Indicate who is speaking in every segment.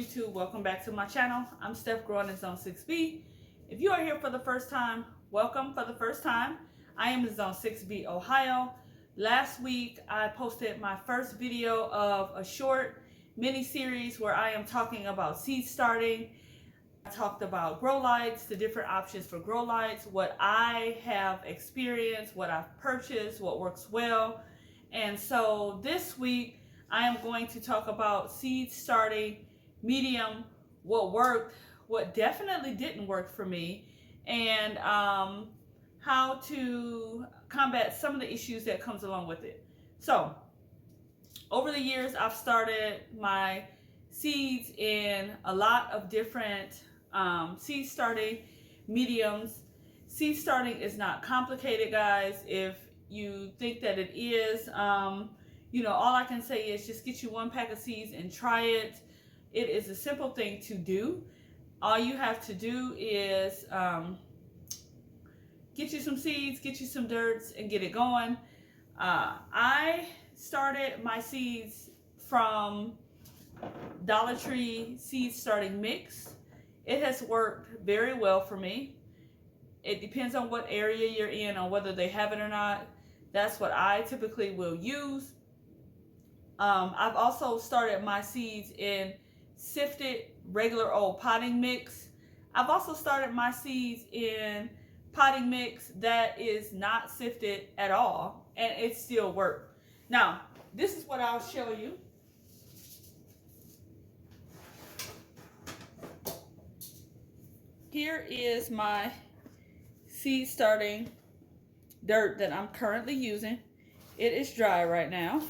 Speaker 1: YouTube? Welcome back to my channel. I'm Steph, growing in Zone 6B. If you are here for the first time, welcome for the first time. I am in Zone 6B, Ohio. Last week, I posted my first video of a short mini series where I am talking about seed starting. I talked about grow lights, the different options for grow lights, what I have experienced, what I've purchased, what works well. And so this week, I am going to talk about seed starting medium, what worked, what definitely didn't work for me, and how to combat some of the issues that comes along with it. So over the years, I've started my seeds in a lot of different seed starting mediums. Seed starting is not complicated, guys. If you think that it is, all I can say is just get you one pack of seeds and try it. It is a simple thing to do. All you have to do is get you some seeds, get you some dirts, and get it going. I started my seeds from Dollar Tree seed starting mix. It has worked very well for me. It depends on what area you're in, on whether they have it or not. That's what I typically will use. I've also started my seeds in sifted regular old potting mix. I've also started my seeds in potting mix that is not sifted at all, and it still works. Now, this is what I'll show you. Here is my seed starting dirt that I'm currently using. It is dry right now.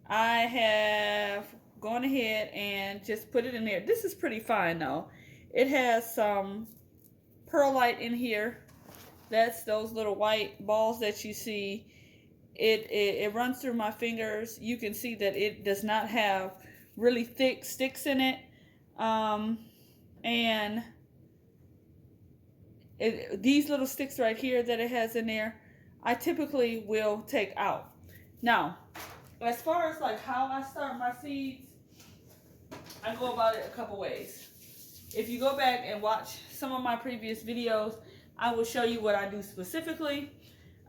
Speaker 1: I have gone ahead and just put it in there. This is pretty fine though. It has some perlite in here. That's those little white balls that you see. It runs through my fingers. You can see that it does not have really thick sticks in it. These little sticks right here that it has in there, I typically will take out. Now, as far as like how I start my seeds, I go about it a couple ways. If you go back and watch some of my previous videos, I will show you what I do specifically.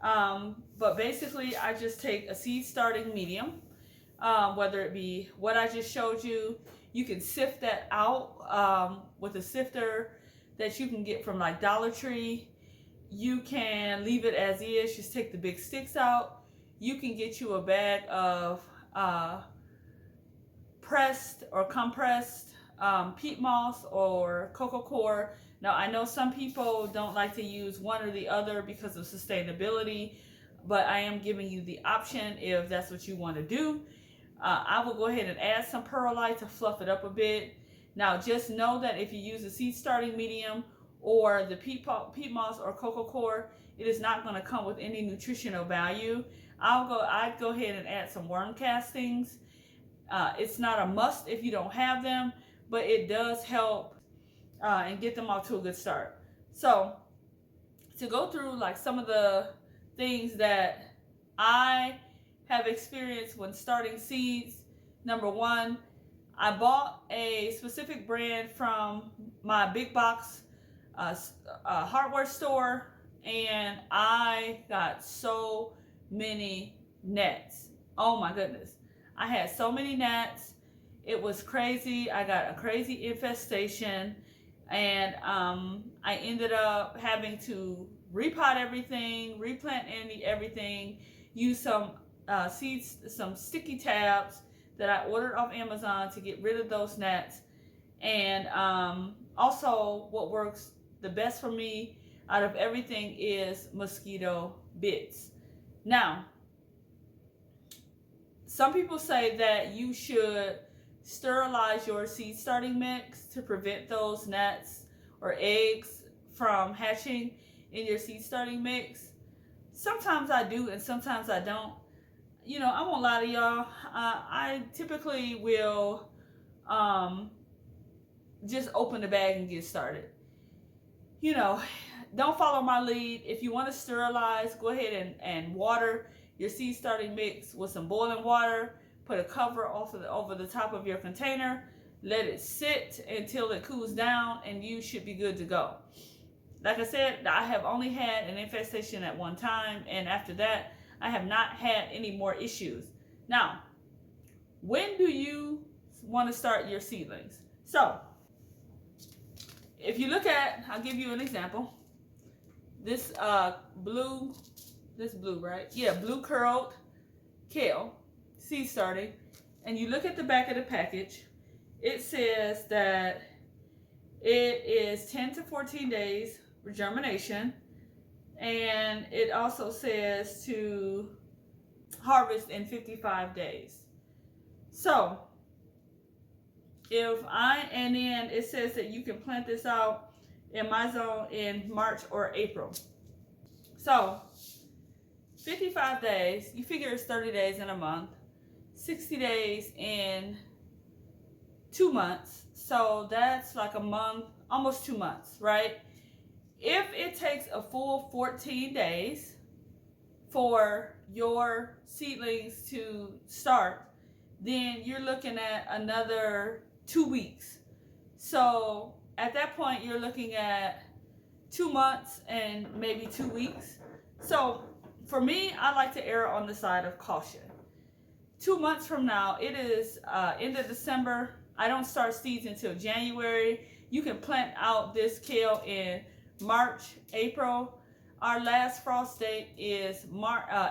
Speaker 1: But basically, I just take a seed starting medium, whether it be what I just showed you. You can sift that out with a sifter that you can get from like Dollar Tree. You can leave it as is, just take the big sticks out. You can get you a bag of pressed or compressed peat moss or coco coir. Now, I know some people don't like to use one or the other because of sustainability, but I am giving you the option if that's what you want to do. I will go ahead and add some perlite to fluff it up a bit. Now, just know that if you use a seed starting medium or the peat moss or coco coir, it is not going to come with any nutritional value. I'd go ahead and add some worm castings. It's not a must if you don't have them, but it does help and get them off to a good start. So, to go through like some of the things that I have experienced when starting seeds. Number one, I bought a specific brand from my big box hardware store, and I got so many gnats. Oh my goodness. I had so many gnats. It was crazy. I got a crazy infestation, and I ended up having to repot everything, replant everything, use some seeds, some sticky tabs that I ordered off Amazon to get rid of those gnats. And also what works the best for me out of everything is mosquito bits. Now, some people say that you should sterilize your seed starting mix to prevent those gnats or eggs from hatching in your seed starting mix. Sometimes I do and sometimes I don't. I won't lie to y'all. I typically will just open the bag and get started. Don't follow my lead. If you want to sterilize, go ahead and water your seed starting mix with some boiling water. put a cover over the top of your container, let it sit until it cools down, and you should be good to go. Like I said, I have only had an infestation at one time, and after that, I have not had any more issues. Now, when do you want to start your seedlings? So, if you look at, I'll give you an example. This blue, right? Yeah, blue curled kale, seed starting. And you look at the back of the package, it says that it is 10 to 14 days for germination. And it also says to harvest in 55 days. So, and then it says that you can plant this out in my zone in March or April. So, 55 days, you figure it's 30 days in a month, 60 days in 2 months. So that's like a month, almost 2 months, right? If it takes a full 14 days for your seedlings to start, then you're looking at another 2 weeks. So at that point, you're looking at 2 months and maybe 2 weeks. So for me, I like to err on the side of caution. 2 months from now, it is end of December. I don't start seeds until January. You can plant out this kale in March, April. Our last frost date is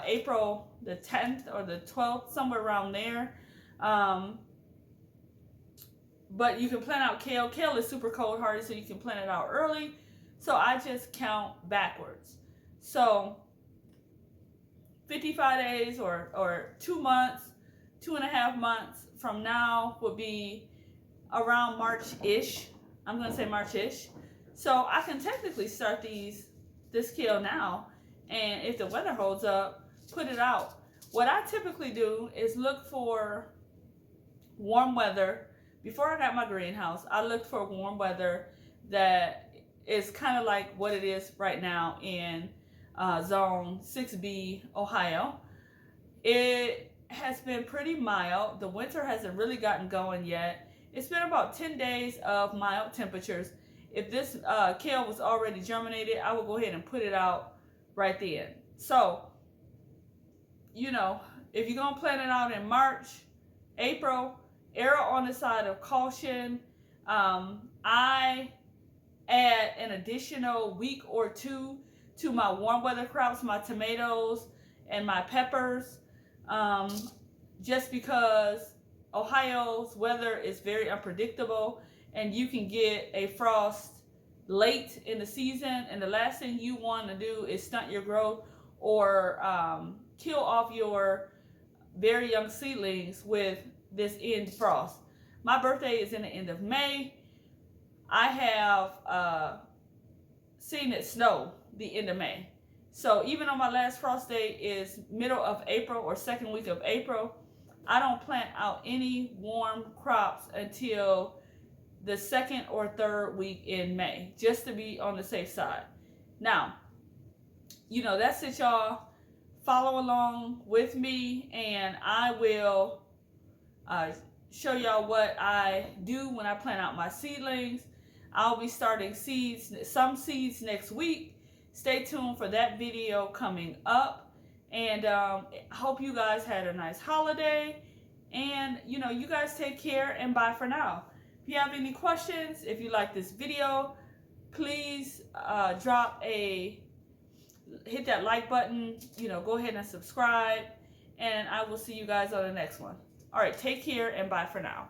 Speaker 1: April the 10th or the 12th, somewhere around there. But you can plant out kale. Kale is super cold hardy, so you can plant it out early. So I just count backwards. So 55 days or 2 months, 2.5 months from now would be around March-ish. I'm going to say March-ish. So I can technically start this kale now, and if the weather holds up, put it out. What I typically do is look for warm weather. Before I got my greenhouse, I looked for warm weather that is kind of like what it is right now in Zone 6B, Ohio. It has been pretty mild. The winter hasn't really gotten going yet. It's been about 10 days of mild temperatures. If this kale was already germinated, I would go ahead and put it out right then. So, you know, if you're going to plant it out in March, April, err on the side of caution. I add an additional week or two to my warm weather crops, my tomatoes and my peppers, just because Ohio's weather is very unpredictable, and you can get a frost late in the season, and the last thing you want to do is stunt your growth or kill off your very young seedlings with this end frost. My birthday is in the end of May. I have seen it snow the end of May. So even though my last frost day is middle of April or second week of April, I don't plant out any warm crops until the second or third week in May, just to be on the safe side. Now, you know, that's it, y'all. Follow along with me, and I will show y'all what I do when I plant out my seedlings. I'll be starting some seeds next week. Stay tuned for that video coming up. And I hope you guys had a nice holiday. And, you know, you guys take care, and bye for now. If you have any questions, if you like this video, please hit that like button, you know, go ahead and subscribe, and I will see you guys on the next one. All right, take care, and bye for now.